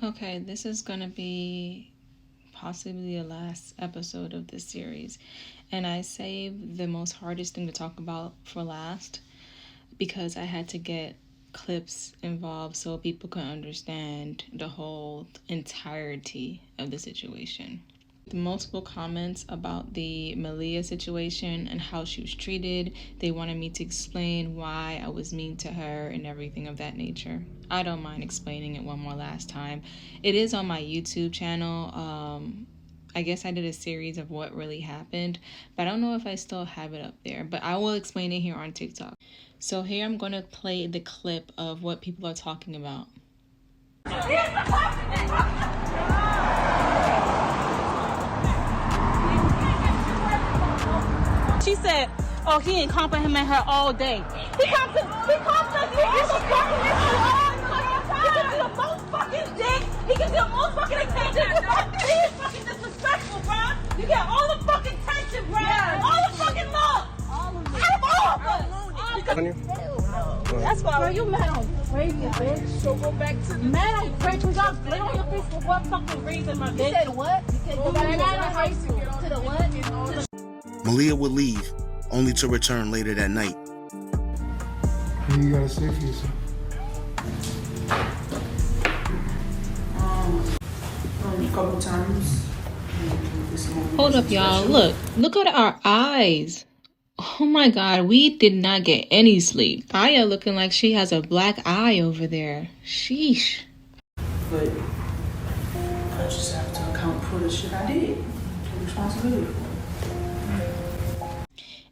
Okay, this is gonna be possibly the last episode of this series. And I saved the most hardest thing to talk about for last because I had to get clips involved so people can understand the whole entirety of the situation. Multiple comments about the Malia situation and how she was treated. They wanted me to explain why I was mean to her and everything of that nature. I don't mind explaining it one more last time. It is on my YouTube channel. I guess I did a series of what really happened, but I don't know if I still have it up there, but I will explain it here on TikTok. So here I'm going to play the clip of what people are talking about. She said, oh, he ain't compliment her all day. He compliments you all the fucking time. He gives you the most fucking dick. He gives you the most fucking attention. He is fucking disrespectful, bro. You get all the fucking attention, bro. Yeah. All the fucking love. All of it. Out of all of us. That's why. Bro, you mad on crazy, bitch. So go back to the mad on crazy. We got split on your face for what fucking reason, my bitch? You said what? You said go back to the what? To the Malia would leave, only to return later that night. What do you gotta say for yourself? A couple times. Hold up, y'all. Look at our eyes. Oh my God, we did not get any sleep. Aya looking like she has a black eye over there. Sheesh. But I just have to account for the shit I did. Take responsibility.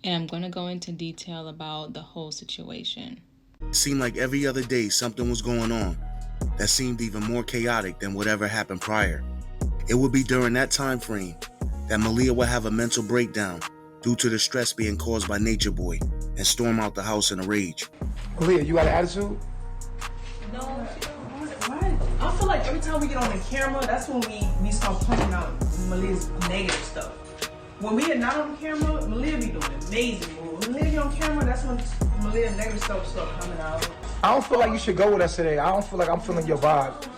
And I'm going to go into detail about the whole situation. It seemed like every other day something was going on that seemed even more chaotic than whatever happened prior. It would be during that time frame that Malia would have a mental breakdown due to the stress being caused by Nature Boy and storm out the house in a rage. Malia, you got an attitude? No, why? I feel like every time we get on the camera, that's when we start pointing out Malia's negative stuff. When we are not on camera, Malia be doing amazing. When Malia be on camera, that's when Malia's negative stuff start coming out. I don't feel like you should go with us today. I don't feel like I'm feeling your vibe.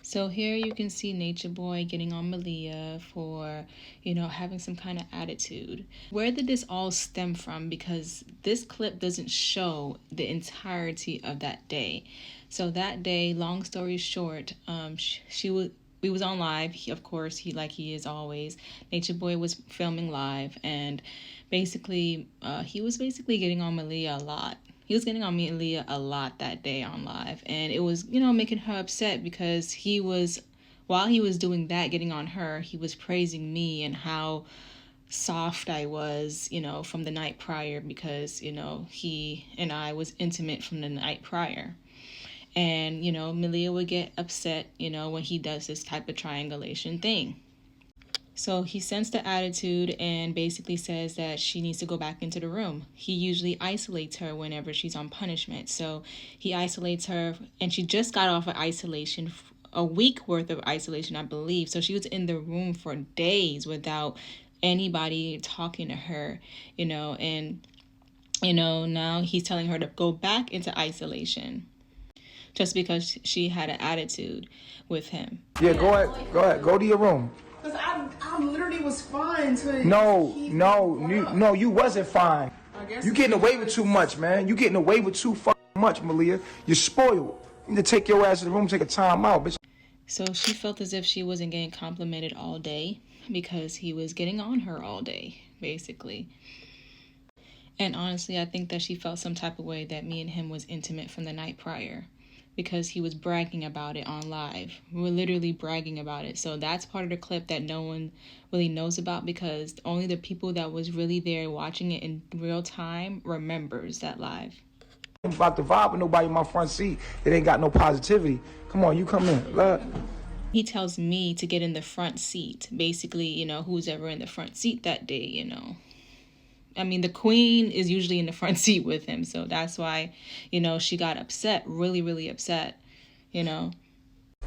So here you can see Nature Boy getting on Malia for, having some kind of attitude. Where did this all stem from? Because this clip doesn't show the entirety of that day. So that day, long story short, we was on live. Of course, he is always. Nature Boy was filming live, and basically, he was getting on Malia a lot. He was getting on Malia a lot that day on live, and it was, making her upset because while he was doing that, getting on her, he was praising me and how soft I was, from the night prior because, he and I was intimate from the night prior. And, Malia would get upset, when he does this type of triangulation thing. So he sensed the attitude and basically says that she needs to go back into the room. He usually isolates her whenever she's on punishment. So he isolates her, and she just got off of isolation, a week worth of isolation, I believe. So she was in the room for days without anybody talking to her, and, now he's telling her to go back into isolation just because she had an attitude with him. Yeah, go ahead. Go to your room. Because I literally was fine to... No, you wasn't fine. You getting away with too much, man. You getting away with too fucking much, Malia. You're spoiled. You need to take your ass to the room, take a time out, bitch. So she felt as if she wasn't getting complimented all day because he was getting on her all day, basically. And honestly, I think that she felt some type of way that me and him was intimate from the night prior, because he was bragging about it on live. We were literally bragging about it. So that's part of the clip that no one really knows about, because only the people that was really there watching it in real time remembers that live. I'm about to vibe with nobody in my front seat. It ain't got no positivity. Come on, you come in. Look. He tells me to get in the front seat. Basically, who's ever in the front seat that day, I mean, the queen is usually in the front seat with him. So that's why, she got upset, really, really upset, And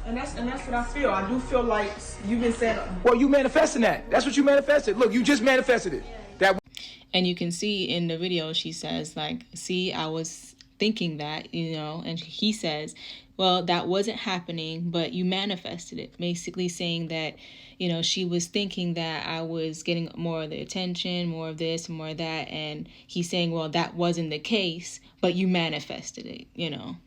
that's what I feel. I do feel like you've been saying... Well, you manifesting that. That's what you manifested. Look, you just manifested it. And you can see in the video, she says, see, I was thinking that, and he says, Well, that wasn't happening, but you manifested it, basically saying that, you know, she was thinking that I was getting more of the attention, more of this, more of that. And he's saying, well, that wasn't the case, but you manifested it, you know.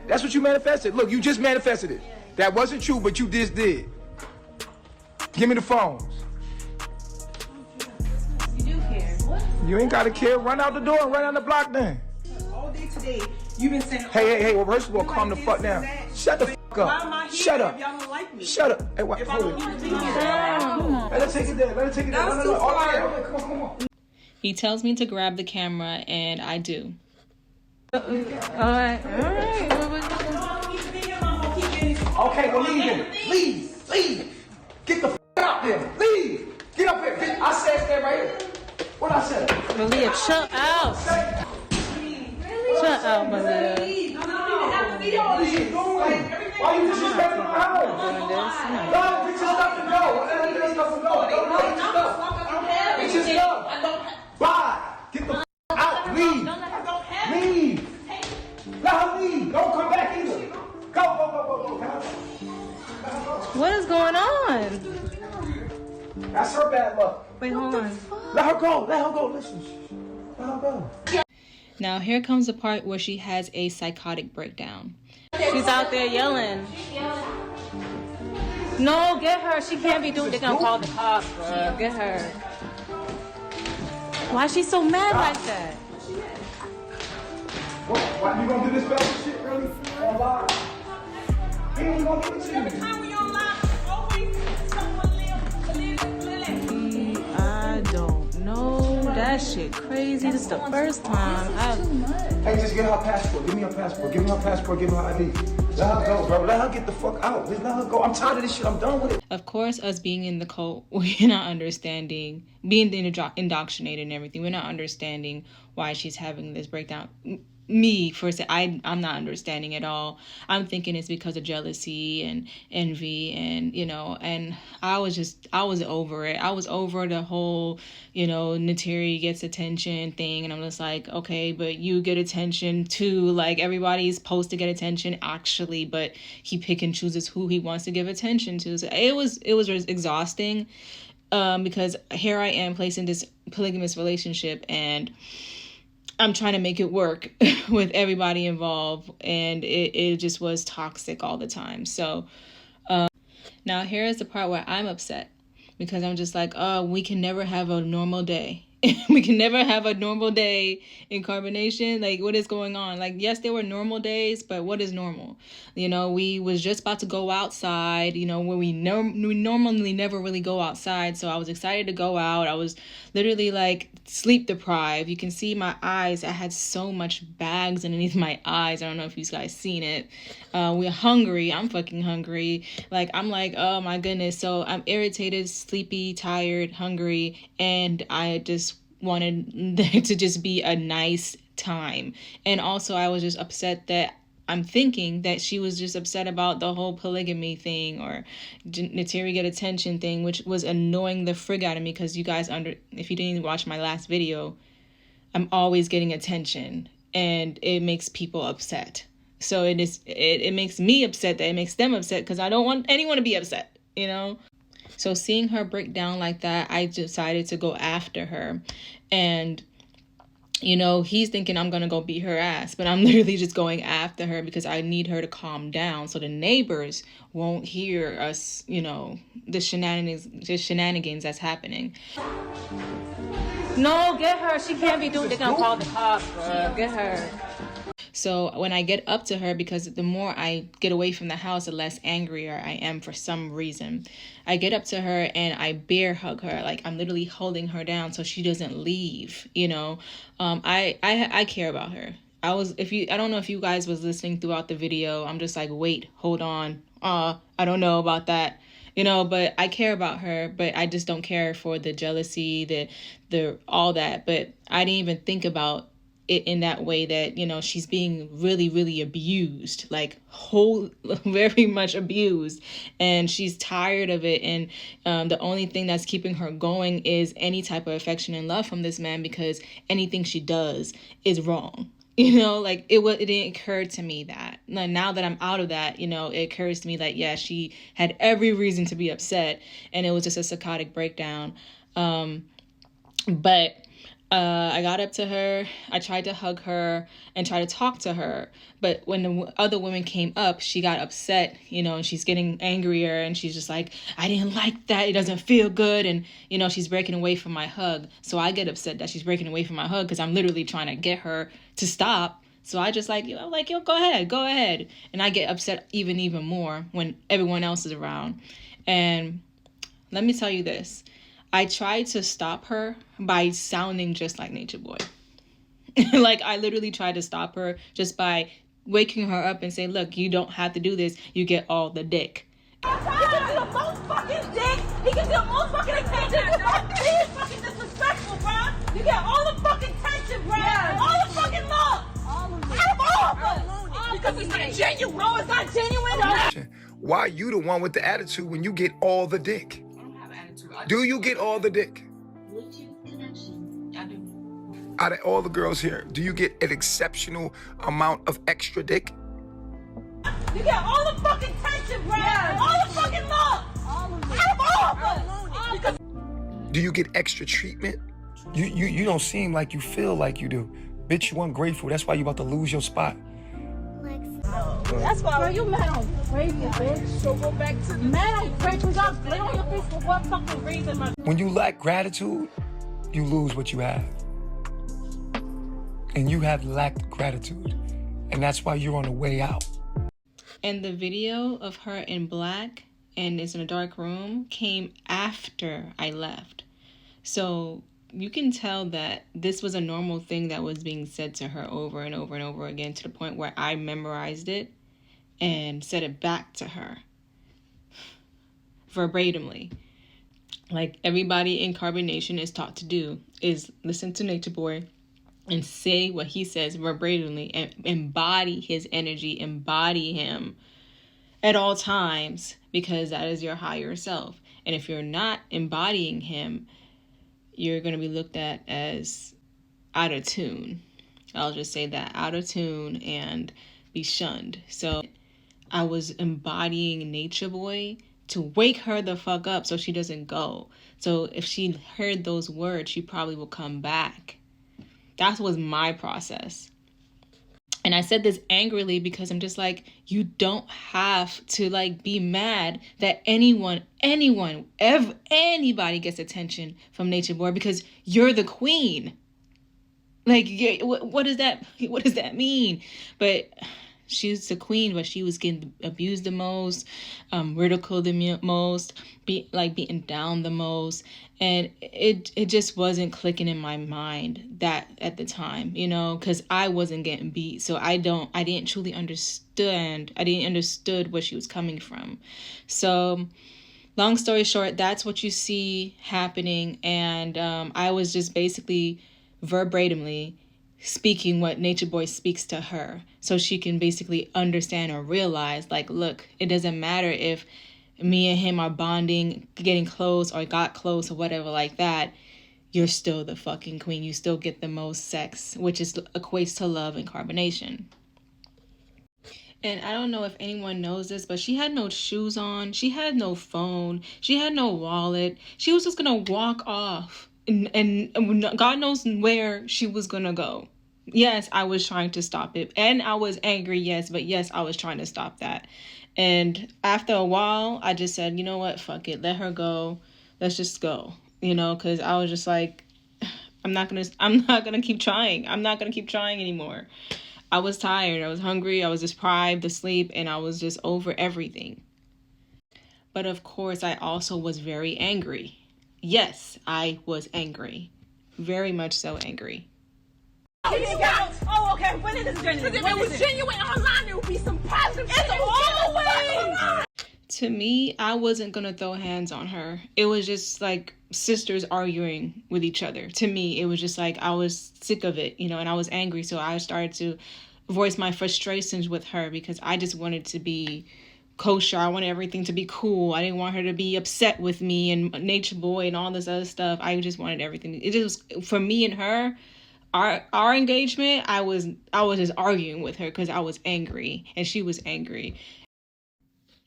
That's what you manifested. Look, you just manifested it. That wasn't true, but you just did. Give me the phones. You do care. What? You ain't gotta care. Run out the door and run down the block then. All day today, you've been saying. Hey, well, first of all, calm the fuck down. Shut the fuck up. Why am I here Shut up. if y'all don't like me? Shut up. Hey, what? If I don't need to be here. Let her take it there. Let her take it there. That's No. too far. Okay, come on. He tells me to grab the camera, and I do. Alright. Okay, well, leave him. Leave. Get the fuck out there. Leave. Get up here. I said stay right here. What I said? Malia, shut out. Shut out, Malia. What is you doing? Why you disrespecting my house? No, get your stuff and go. Get your stuff and go. Don't get your stuff. Get your stuff. Bye. Get the out. Leave. Let her leave. Don't come back either. Go. What is going on? That's her bad luck. Wait, hold on. Let her go. Listen. Let her go. Now, here comes the part where she has a psychotic breakdown. She's out there yelling. No, get her. She can't be doing. They're gonna call the cops, bro. Get her. Why is she so mad like that? What? You gonna do this bad shit, really? Online? He ain't gonna give it to Every you. time we online, always someone live. I don't know. That shit crazy. This is the first time. Hey, just get her passport. Give me her passport. Give me her passport. Give me her ID. Let her go, bro. Let her get the fuck out. Just let her go. I'm tired of this shit. I'm done with it. Of course, us being in the cult, we're not understanding, being indoctrinated and everything, we're not understanding why she's having this breakdown. Me, first, I'm not understanding at all. I'm thinking it's because of jealousy and envy and, you know, and I was over it. I was over the whole, you know, Nateri gets attention thing. And I'm just like, okay, but you get attention too. Like, everybody's supposed to get attention actually, but he pick and chooses who he wants to give attention to. So it was exhausting, because here I am placed in this polygamous relationship and I'm trying to make it work with everybody involved, and it just was toxic all the time. So now here is the part where I'm upset, because I'm just like, oh, we can never have a normal day. We can never have a normal day in carbonation. Like, what is going on? Like, yes, there were normal days, but what is normal? You know, we was just about to go outside, you know, where we normally never really go outside. So I was excited to go out. I was literally like sleep deprived. You can see my eyes. I had so much bags underneath my eyes. I don't know if you guys seen it. We're hungry. I'm fucking hungry. Like, I'm like, oh my goodness. So I'm irritated, sleepy, tired, hungry, and I just wanted there to just be a nice time. And also I was just upset that I'm thinking that she was just upset about the whole polygamy thing or Nateri get attention thing, which was annoying the frig out of me, because you guys if you didn't watch my last video, I'm always getting attention and it makes people upset. So it makes me upset that it makes them upset, because I don't want anyone to be upset, you know? So seeing her break down like that, I decided to go after her. And, you know, he's thinking I'm going to go beat her ass, but I'm literally just going after her because I need her to calm down so the neighbors won't hear us, you know, the shenanigans that's happening. No, get her. She can't be doing. They're gonna call the cops, bro. Get her. So when I get up to her, because the more I get away from the house, the less angrier I am for some reason. I get up to her and I bear hug her. Like, I'm literally holding her down so she doesn't leave, you know. I care about her. I don't know if you guys was listening throughout the video. I'm just like, wait, hold on. I don't know about that. You know, but I care about her, but I just don't care for the jealousy, the all that. But I didn't even think about it in that way, that, you know, she's being really, really abused, like very much abused, and she's tired of it. And the only thing that's keeping her going is any type of affection and love from this man, because anything she does is wrong. You know, like it didn't occur to me that now that I'm out of that, you know, it occurs to me that, yeah, she had every reason to be upset and it was just a psychotic breakdown. But I got up to her. I tried to hug her and try to talk to her. But when the other women came up, she got upset, you know, and she's getting angrier. And she's just like, I didn't like that. It doesn't feel good. And, you know, she's breaking away from my hug. So I get upset that she's breaking away from my hug because I'm literally trying to get her to stop. So I just like, yo, go ahead. And I get upset even more when everyone else is around. And let me tell you this. I tried to stop her by sounding just like Nature Boy. Like, I literally tried to stop her just by waking her up and saying, look, you don't have to do this. You get all the dick. He gives you the most fucking dick. He gives you the most fucking attention. He is fucking disrespectful, bro. You get all the fucking attention, bro. Yes. All the fucking love. All of it. Out of all of us. Because it's not genuine. No, it's not genuine. Why you the one with the attitude when you get all the dick? Do you get all the dick? I do. Out of all the girls here, do you get an exceptional amount of extra dick? You get all the fucking attention, bro. Yes. All the fucking love. All of it. Out of all of us. Do you get extra treatment? You don't seem like you feel like you do. Bitch, you ungrateful. That's why you about to lose your spot. That's why you mad on crazy, bitch. So go back to mad on crazy. You got split on your face for what fucking reason, man? When you lack gratitude, you lose what you have. And you have lacked gratitude. And that's why you're on the way out. And the video of her in black and is in a dark room came after I left. So you can tell that this was a normal thing that was being said to her over and over and over again, to the point where I memorized it and said it back to her verbatimly. Like everybody in Carbonation is taught to do is listen to Nature Boy and say what he says verbatimly and embody his energy, embody him at all times, because that is your higher self. And if you're not embodying him, you're going to be looked at as out of tune. I'll just say that, out of tune, and be shunned. So I was embodying Nature Boy to wake her the fuck up so she doesn't go. So if she heard those words, she probably will come back. That was my process. And I said this angrily because I'm just like, you don't have to like be mad that anybody gets attention from Nature Boy, because you're the queen. Like, what does that mean? But she's the queen, but she was getting abused the most, ridiculed the most, beaten down the most. And it just wasn't clicking in my mind that at the time, you know, because I wasn't getting beat. So I didn't truly understand. I didn't understood where she was coming from. So long story short, that's what you see happening. And I was just basically verbatimly speaking what Nature Boy speaks to her, so she can basically understand or realize, like, look, it doesn't matter if me and him are bonding, getting close, or got close, or whatever like that. You're still the fucking queen. You still get the most sex, which equates to love and carbonation. And I don't know if anyone knows this, but she had no shoes on. She had no phone. She had no wallet. She was just gonna walk off. And God knows where she was gonna go. Yes, I was trying to stop it. And I was angry, yes. But yes, I was trying to stop that. And after a while, I just said, you know what? Fuck it. Let her go. Let's just go. You know, because I was just like, I'm not gonna keep trying. I'm not gonna keep trying anymore. I was tired. I was hungry. I was deprived of sleep. And I was just over everything. But of course, I also was very angry. Yes, I was angry. Very much so angry. Oh, okay. When it is genuine. If it was genuine online, there would be some positive shit. Always. To me, I wasn't going to throw hands on her. It was just like sisters arguing with each other. To me, it was just like I was sick of it, you know, and I was angry. So I started to voice my frustrations with her because I just wanted to be kosher. I wanted everything to be cool. I didn't want her to be upset with me and Nature Boy and all this other stuff. I just wanted everything. It just, for me and her, our engagement, I was just arguing with her because I was angry and she was angry.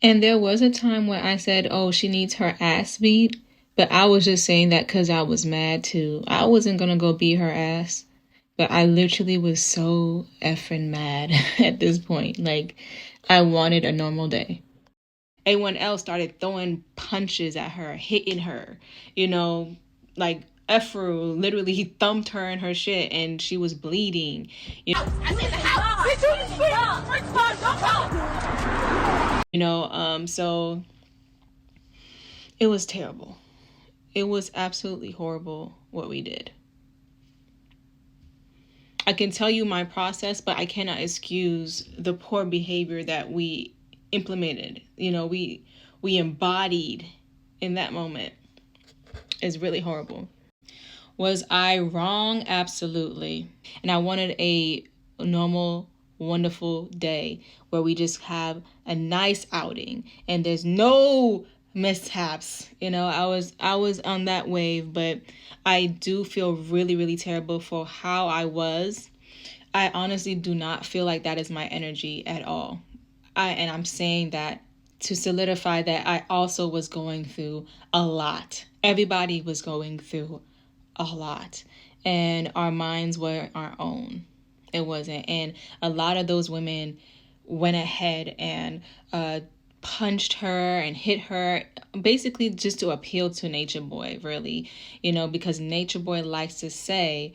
And there was a time when I said, oh, she needs her ass beat. But I was just saying that because I was mad too. I wasn't going to go beat her ass. But I literally was so effing mad at this point. Like, I wanted a normal day. Everyone else started throwing punches at her, hitting her. You know, like, Efru literally, he thumped her in her shit and she was bleeding. You know, so it was terrible. It was absolutely horrible what we did. I can tell you my process, but I cannot excuse the poor behavior that we implemented. You know, we embodied in that moment. It's really horrible. Was I wrong? Absolutely. And I wanted a normal, wonderful day where we just have a nice outing and there's no mishaps. You know, I was on that wave, but I do feel really, really terrible for how I was. I honestly do not feel like that is my energy at all. And I'm saying that to solidify that I also was going through a lot. Everybody was going through a lot. And our minds were our own. It wasn't. And a lot of those women went ahead and punched her and hit her, basically just to appeal to Nature Boy, really. You know, because Nature Boy likes to say,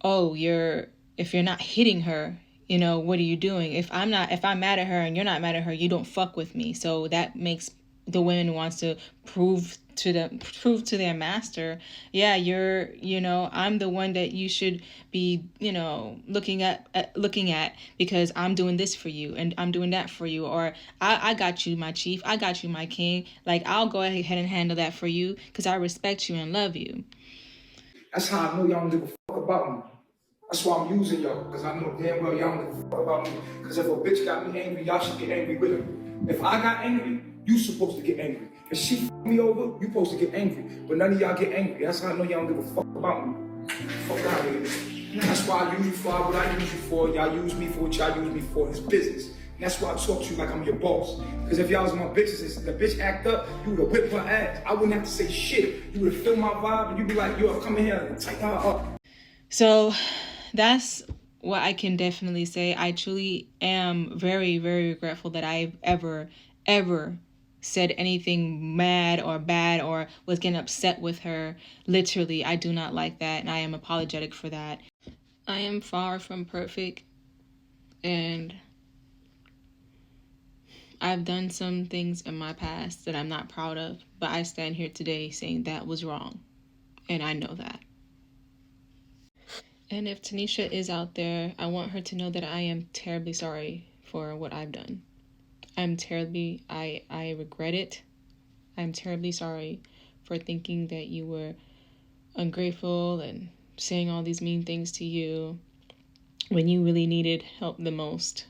oh, if you're not hitting her, you know, what are you doing? If I'm mad at her and you're not mad at her, you don't fuck with me. So that makes the women wants to prove to their master, yeah, I'm the one that you should be, looking at because I'm doing this for you and I'm doing that for you, or I got you, my chief, I got you, my king. Like, I'll go ahead and handle that for you because I respect you and love you. That's how I know y'all don't give a fuck about me. That's why I'm using y'all, because I know damn well y'all don't give a fuck about me. Because if a bitch got me angry, y'all should get angry with her. If I got angry, you supposed to get angry. If she f me over, you supposed to get angry. But none of y'all get angry. That's how I know y'all don't give a fuck about me. Fuck out of here. That's why I use you for what I use you for. Y'all use me for what y'all use me for. It's business. And that's why I talk to you like I'm your boss. Because if y'all was my bitches and the bitch act up, you would have whipped her ass. I wouldn't have to say shit. You would have felt my vibe and you'd be like, yo, come in here and tighten her up. So that's what I can definitely say. I truly am very, very regretful that I've ever said anything mad or bad or was getting upset with her. Literally, I do not like that, and I am apologetic for that. I am far from perfect, and I've done some things in my past that I'm not proud of, but I stand here today saying that was wrong, and I know that. And if Tanisha is out there, I want her to know that I am terribly sorry for what I've done. I regret it. I'm terribly sorry for thinking that you were ungrateful and saying all these mean things to you when you really needed help the most.